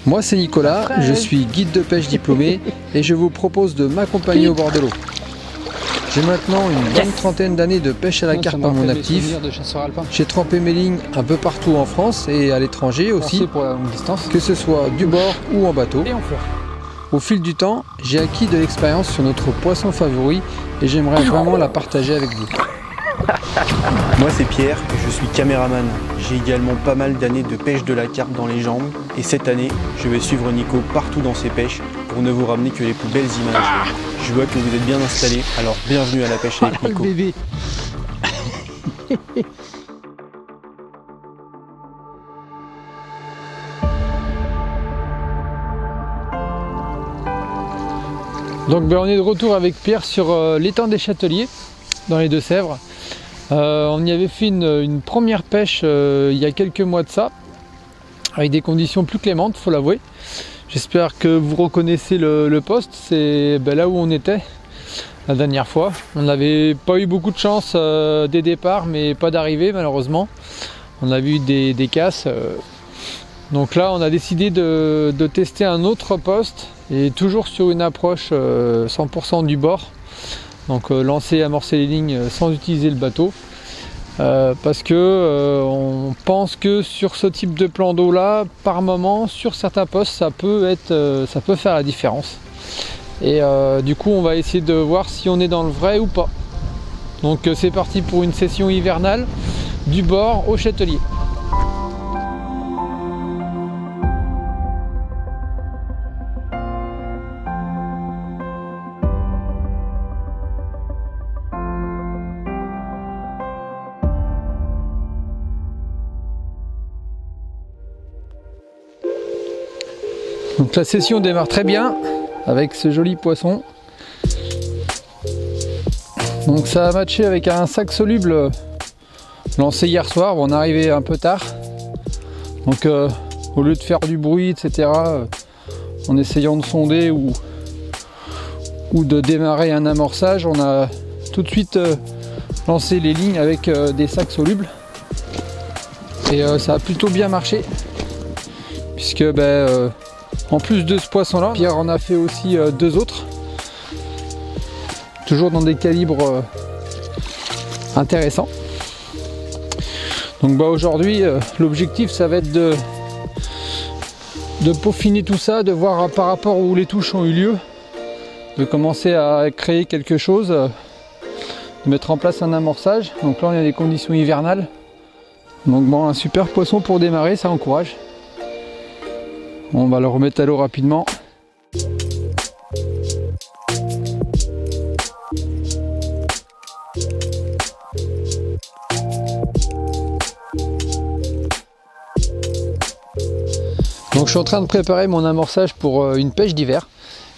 Moi c'est Nicolas, je suis guide de pêche diplômé et je vous propose de m'accompagner au bord de l'eau. J'ai maintenant une bonne trentaine d'années de pêche à la carpe à mon actif. J'ai trempé mes lignes un peu partout en France et à l'étranger aussi, que ce soit du bord ou en bateau. Au fil du temps, j'ai acquis de l'expérience sur notre poisson favori et j'aimerais vraiment la partager avec vous. Moi c'est Pierre, je suis caméraman. J'ai également pas mal d'années de pêche de la carpe dans les jambes et cette année, je vais suivre Nico partout dans ses pêches pour ne vous ramener que les plus belles images. Je vois que vous êtes bien installés, alors bienvenue à la pêche avec Nico. Bébé. Donc on est de retour avec Pierre sur l'étang des Châteliers, dans les Deux-Sèvres. On y avait fait une première pêche il y a quelques mois de ça, avec des conditions plus clémentes, faut l'avouer. J'espère que vous reconnaissez le poste, c'est là où on était la dernière fois. On n'avait pas eu beaucoup de chance des départs, mais pas d'arrivée malheureusement. On a vu des casses. Donc là on a décidé de tester un autre poste, et toujours sur une approche 100% du bord. Donc lancer et amorcer les lignes sans utiliser le bateau. Parce que on pense que sur ce type de plan d'eau là, par moment, sur certains postes, ça peut faire la différence. Et du coup, on va essayer de voir si on est dans le vrai ou pas. Donc c'est parti pour une session hivernale du bord au Châtelier. Donc la session démarre très bien avec ce joli poisson. Donc ça a matché avec un sac soluble lancé hier soir. Bon, on est arrivé un peu tard. Donc au lieu de faire du bruit, etc., en essayant de sonder ou de démarrer un amorçage, on a tout de suite lancé les lignes avec des sacs solubles. Et ça a plutôt bien marché. Puisque en plus de ce poisson là, Pierre en a fait aussi deux autres, toujours dans des calibres intéressants. Donc aujourd'hui l'objectif ça va être de peaufiner tout ça, de voir par rapport où les touches ont eu lieu, de commencer à créer quelque chose, de mettre en place un amorçage. Donc là on a des conditions hivernales, donc bon, un super poisson pour démarrer, ça encourage. On va le remettre à l'eau rapidement. Donc je suis en train de préparer mon amorçage pour une pêche d'hiver.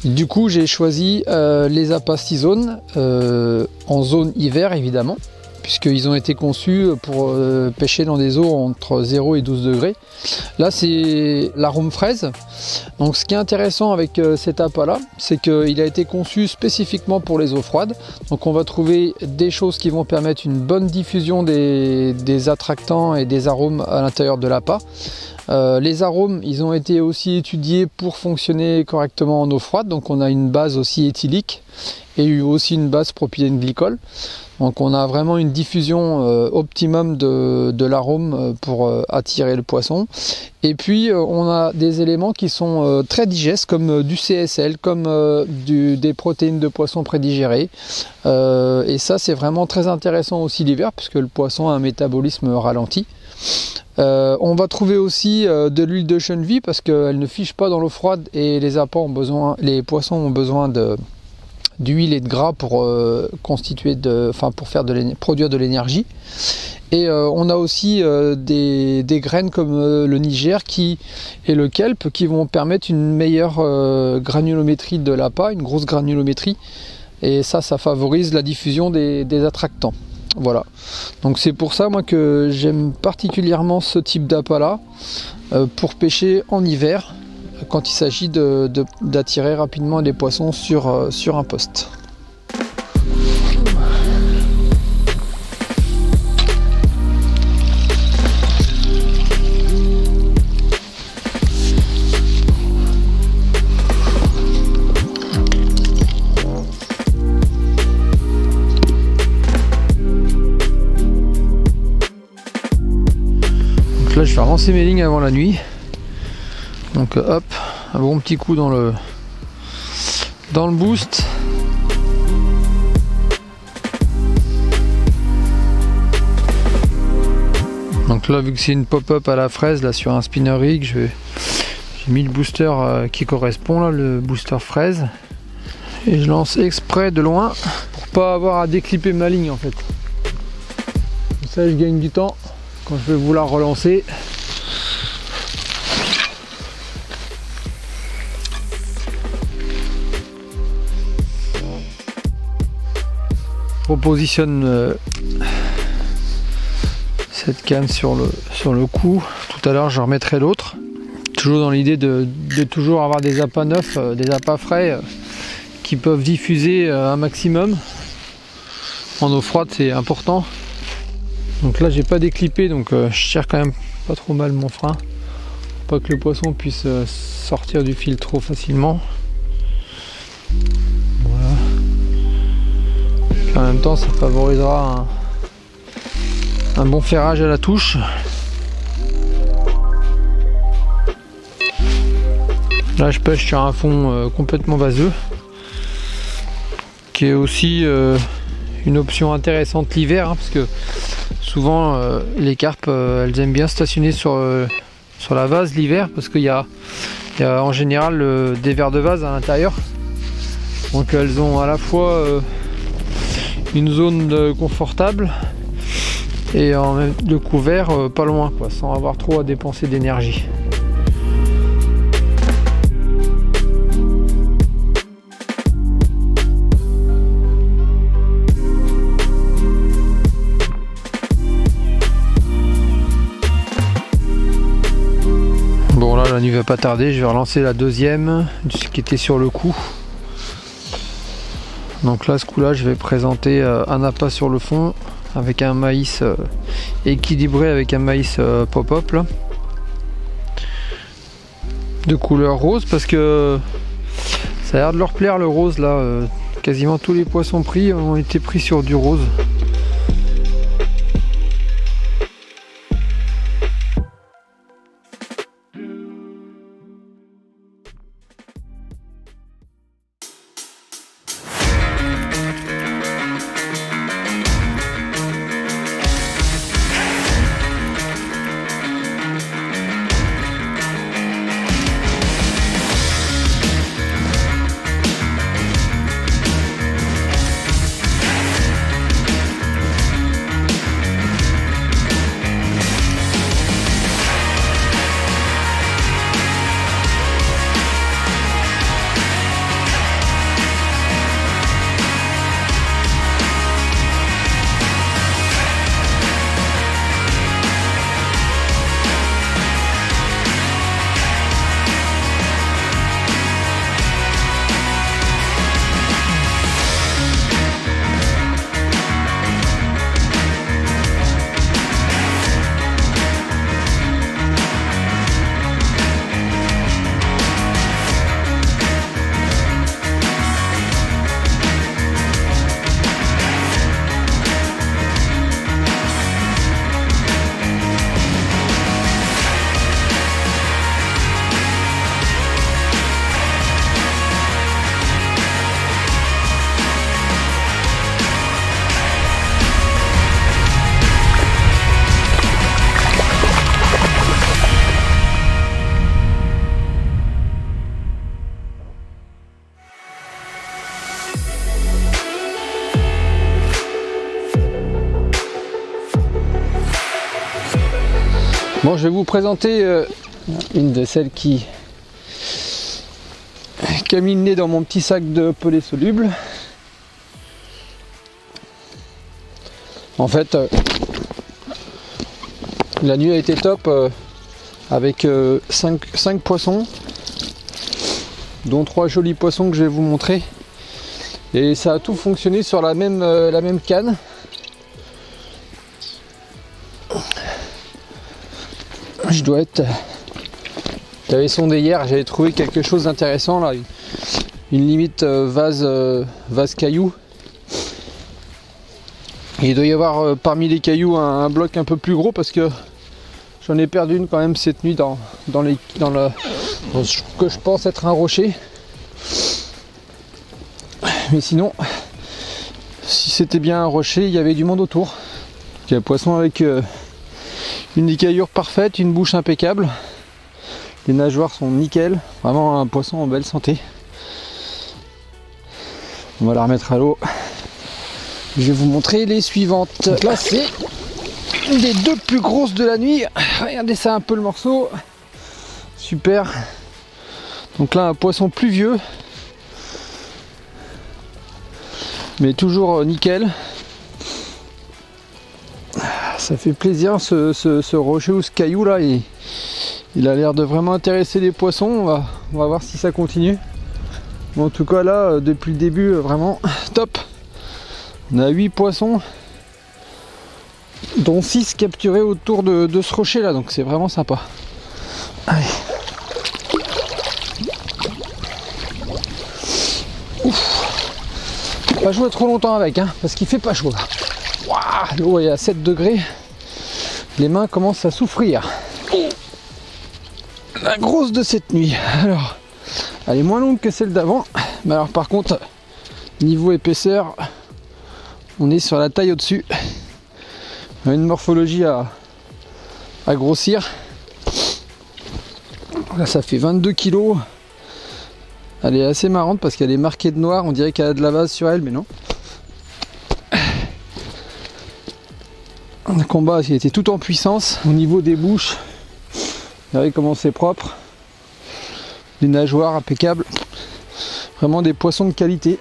Du coup j'ai choisi les appâts 6 zones, en zone hiver évidemment, puisqu'ils ont été conçus pour pêcher dans des eaux entre 0 et 12 degrés. Là c'est l'arôme fraise. Donc ce qui est intéressant avec cet appât là, c'est qu'il a été conçu spécifiquement pour les eaux froides. Donc on va trouver des choses qui vont permettre une bonne diffusion des attractants et des arômes à l'intérieur de l'appât. Les arômes, ils ont été aussi étudiés pour fonctionner correctement en eau froide. Donc on a une base aussi éthylique et aussi une base propylène glycol. Donc on a vraiment une diffusion optimum de l'arôme pour attirer le poisson. Et puis on a des éléments qui sont très digestes, comme du CSL, comme des protéines de poisson prédigérées. Et ça c'est vraiment très intéressant aussi l'hiver, puisque le poisson a un métabolisme ralenti. On va trouver aussi de l'huile de chènevis, parce qu'elle ne fiche pas dans l'eau froide, et les poissons ont besoin d'huile et de gras pour produire de l'énergie. Et on a aussi des graines comme le niger et le kelp qui vont permettre une meilleure granulométrie de l'appât, une grosse granulométrie, et ça favorise la diffusion des attractants. Voilà, donc c'est pour ça moi que j'aime particulièrement ce type d'appât là pour pêcher en hiver, quand il s'agit d'attirer rapidement les poissons sur un poste. vais relancer mes lignes avant la nuit. Donc hop, un bon petit coup dans le boost. Donc là, vu que c'est une pop-up à la fraise là sur un spinner rig, j'ai mis le booster qui correspond là, le booster fraise. Et je lance exprès de loin pour pas avoir à déclipper ma ligne en fait. Comme ça je gagne du temps quand je vais vouloir relancer. Je repositionne cette canne sur le cou. Tout à l'heure je remettrai l'autre. Toujours dans l'idée de toujours avoir des appâts neufs, des appâts frais qui peuvent diffuser un maximum. En eau froide c'est important. Donc là j'ai pas déclippé, donc je tire quand même pas trop mal mon frein. Pour pas que le poisson puisse sortir du fil trop facilement. Voilà. Puis en même temps ça favorisera un bon ferrage à la touche. Là je pêche sur un fond complètement vaseux, qui est aussi une option intéressante l'hiver, hein, parce que souvent les carpes elles aiment bien stationner sur la vase l'hiver, parce qu'il y a en général des vers de vase à l'intérieur. Donc elles ont à la fois une zone confortable et le couvert pas loin, quoi, sans avoir trop à dépenser d'énergie. Bon là la nuit va pas tarder, je vais relancer la deuxième qui était sur le coup. Donc là ce coup là je vais présenter un appât sur le fond avec un maïs équilibré avec un maïs pop-up là, de couleur rose, parce que ça a l'air de leur plaire le rose là. Quasiment tous les poissons pris ont été pris sur du rose. Bon, je vais vous présenter une de celles qui a mis le nez dans mon petit sac de pelés solubles. En fait, la nuit a été top avec 5 poissons, dont 3 jolis poissons que je vais vous montrer. Et ça a tout fonctionné sur la même canne. Je dois être... J'avais sondé hier, j'avais trouvé quelque chose d'intéressant là, une limite vase caillou. Et il doit y avoir parmi les cailloux un bloc un peu plus gros, parce que J'en ai perdu une quand même cette nuit dans ce que je pense être un rocher. Mais sinon, si c'était bien un rocher, il y avait du monde autour. Il y a un poisson avec une écaillure parfaite, une bouche impeccable. Les nageoires sont nickel. Vraiment un poisson en belle santé. On va la remettre à l'eau. Je vais vous montrer les suivantes. Là, c'est une des deux plus grosses de la nuit. Regardez ça un peu le morceau. Super. Donc là, un poisson pluvieux. Mais toujours nickel. Ça fait plaisir ce rocher ou ce caillou là. Il a l'air de vraiment intéresser les poissons. On va voir si ça continue. Bon, en tout cas là, depuis le début, vraiment top. On a 8 poissons, dont 6 capturés autour de ce rocher là, donc c'est vraiment sympa. Allez. Ouf. Pas jouer trop longtemps avec, hein, parce qu'il fait pas chaud là. Waouh, l'eau est à 7 degrés. Les mains commencent à souffrir. La grosse de cette nuit. Alors, elle est moins longue que celle d'avant. Mais alors par contre, niveau épaisseur, on est sur la taille au-dessus. On a une morphologie à grossir. Là, ça fait 22 kg. Elle est assez marrante parce qu'elle est marquée de noir. On dirait qu'elle a de la vase sur elle, mais non. Le combat, il était tout en puissance. Au niveau des bouches, regardez comment c'est propre. Les nageoires impeccables. Vraiment des poissons de qualité.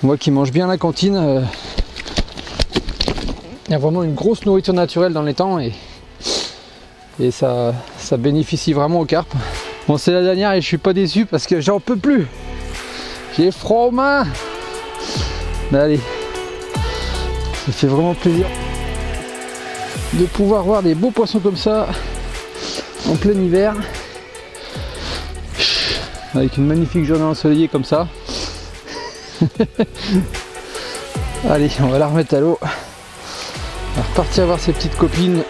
On voit qu'ils mangent bien la cantine. Il y a vraiment une grosse nourriture naturelle dans les temps et ça bénéficie vraiment aux carpes. Bon, c'est la dernière et je suis pas déçu parce que j'en peux plus. J'ai froid aux mains. Mais allez, ça fait vraiment plaisir de pouvoir voir des beaux poissons comme ça en plein hiver. Avec une magnifique journée ensoleillée comme ça. Allez, on va la remettre à l'eau. On va repartir voir ses petites copines.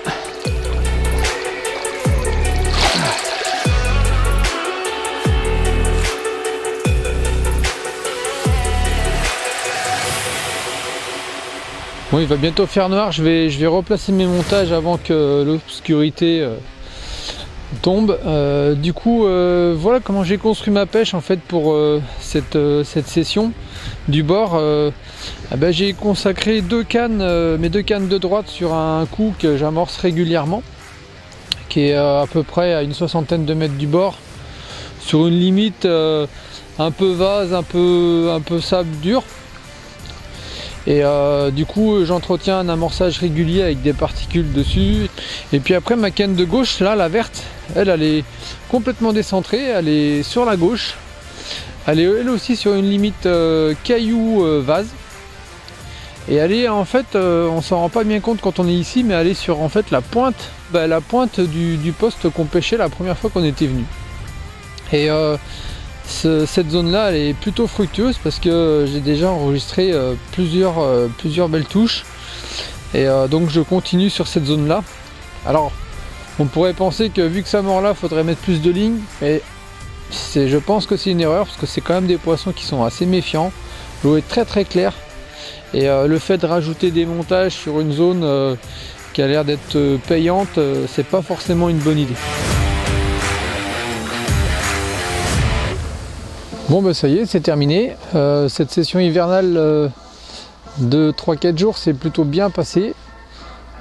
Bon, il va bientôt faire noir. Je vais replacer mes montages avant que l'obscurité tombe. Du coup, voilà comment j'ai construit ma pêche en fait pour cette session du bord. J'ai consacré mes deux cannes de droite sur un coup que j'amorce régulièrement, qui est à peu près à une 60aine de mètres du bord, sur une limite un peu vase, un peu sable dur. Et du coup j'entretiens un amorçage régulier avec des particules dessus. Et puis après ma canne de gauche, là la verte, elle est complètement décentrée, elle est sur la gauche. Elle est elle aussi sur une limite caillou vase. Et elle est en fait, on s'en rend pas bien compte quand on est ici, mais elle est sur en fait la pointe du poste qu'on pêchait la première fois qu'on était venu. Et cette zone là elle est plutôt fructueuse parce que j'ai déjà enregistré plusieurs belles touches et donc je continue sur cette zone là. Alors on pourrait penser que vu que ça mord là il faudrait mettre plus de lignes, mais je pense que c'est une erreur parce que c'est quand même des poissons qui sont assez méfiants. L'eau est très très claire et le fait de rajouter des montages sur une zone qui a l'air d'être payante, c'est pas forcément une bonne idée. Bon bah ça y est, c'est terminé. Cette session hivernale de 3-4 jours s'est plutôt bien passée.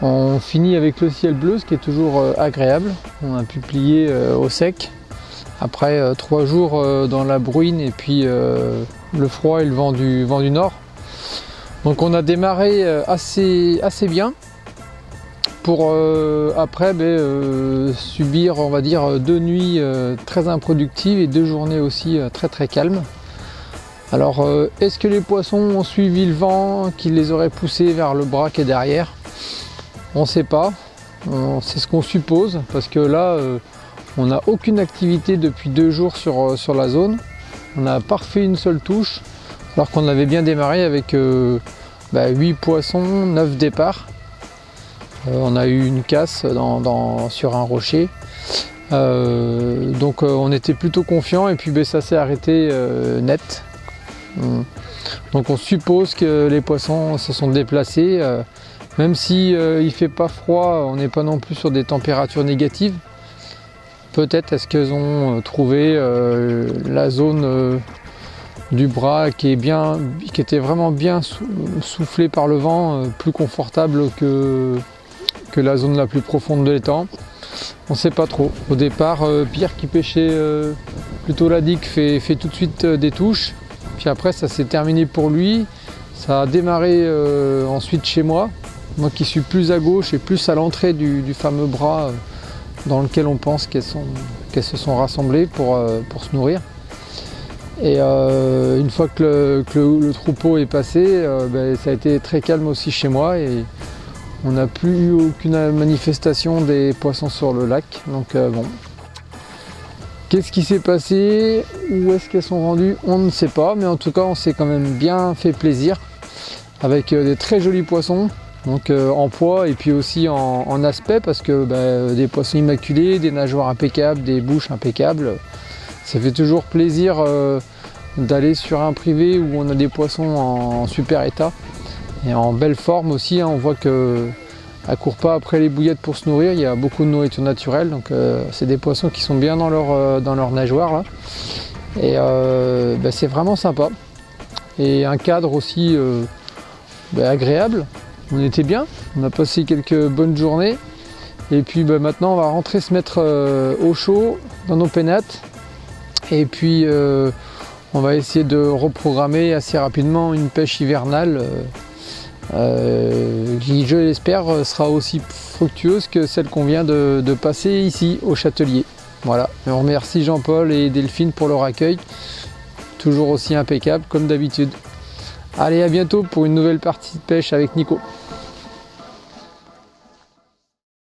On finit avec le ciel bleu, ce qui est toujours agréable. On a pu plier au sec après 3 jours dans la bruine et puis le froid et le vent du nord. Donc on a démarré assez bien pour après subir, on va dire, 2 nuits très improductives et 2 journées aussi très calmes. Alors est-ce que les poissons ont suivi le vent qui les aurait poussés vers le braque et derrière? On ne sait pas, c'est ce qu'on suppose parce que là on n'a aucune activité depuis 2 jours sur la zone. On n'a pas refait une seule touche alors qu'on avait bien démarré avec 8 poissons, 9 départs. On a eu une casse sur un rocher. Donc on était plutôt confiant et puis ça s'est arrêté net. Donc on suppose que les poissons se sont déplacés. Même si il fait pas froid, on n'est pas non plus sur des températures négatives. Peut-être est-ce qu'ils ont trouvé la zone du bras qui était vraiment bien soufflée par le vent, plus confortable que la zone la plus profonde de l'étang. On ne sait pas trop. Au départ, Pierre qui pêchait plutôt la digue fait tout de suite des touches. Puis après ça s'est terminé pour lui. Ça a démarré ensuite chez moi. Moi qui suis plus à gauche et plus à l'entrée du fameux bras dans lequel on pense qu'elles se sont rassemblées pour se nourrir. Et une fois que le troupeau est passé, ça a été très calme aussi chez moi et on n'a plus eu aucune manifestation des poissons sur le lac. Donc bon. Qu'est-ce qui s'est passé? Où est-ce qu'elles sont rendues? On ne sait pas, mais en tout cas on s'est quand même bien fait plaisir avec des très jolis poissons. Donc en poids et puis aussi en aspect parce que des poissons immaculés, des nageoires impeccables, des bouches impeccables. Ça fait toujours plaisir d'aller sur un privé où on a des poissons en super état et en belle forme aussi. On voit que à court pas après les bouillettes pour se nourrir, il y a beaucoup de nourriture naturelle. Donc c'est des poissons qui sont bien dans leur nageoire là. Et c'est vraiment sympa. Et un cadre aussi agréable. On était bien, on a passé quelques bonnes journées et puis maintenant on va rentrer se mettre au chaud dans nos pénates et puis on va essayer de reprogrammer assez rapidement une pêche hivernale qui, je l'espère, sera aussi fructueuse que celle qu'on vient de passer ici au Châtelier. Voilà, et on remercie Jean-Paul et Delphine pour leur accueil, toujours aussi impeccable comme d'habitude. Allez, à bientôt pour une nouvelle partie de pêche avec Nico.